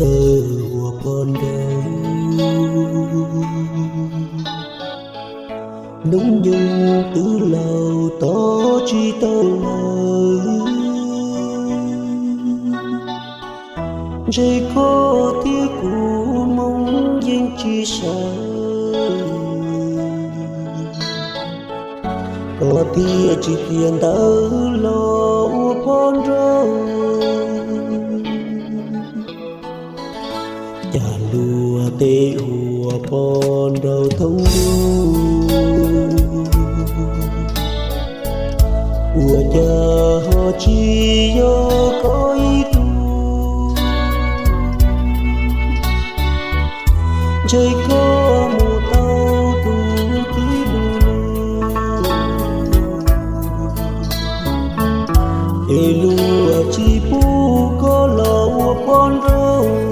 tơ của con đâu nung nhung tứ lâu to chi tơ dây có tiếc cũ mong danh chi sao có tia chỉ tiền tớ lo con râu chả lùa tê hùa con đầu thông lưu hùa chờ họ chi do có ý tu trời có mùa tao tu tí ê lùa chi pu có lọ con râu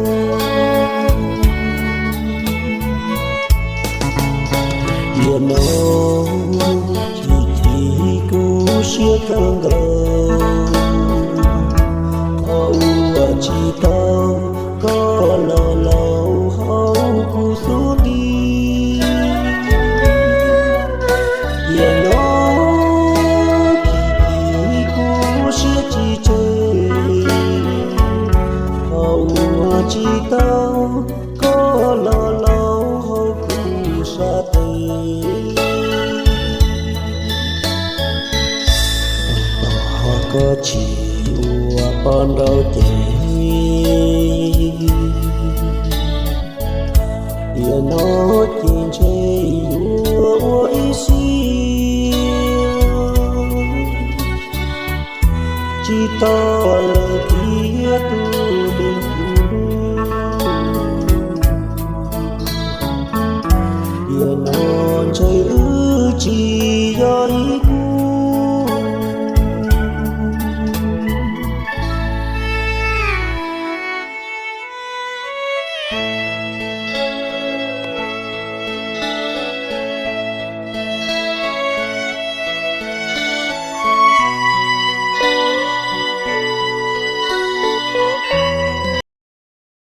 hiền nó chỉ cô xưa thang gờ hậu chỉ tao có lọ lọ hậu cô số đi hiền nó chỉ cô xưa chỉ chơi hậu chỉ tao có lọ lọ hậu cô xa tê có chịu con đâu chê giờ nó chín chê yêu ý xí chỉ to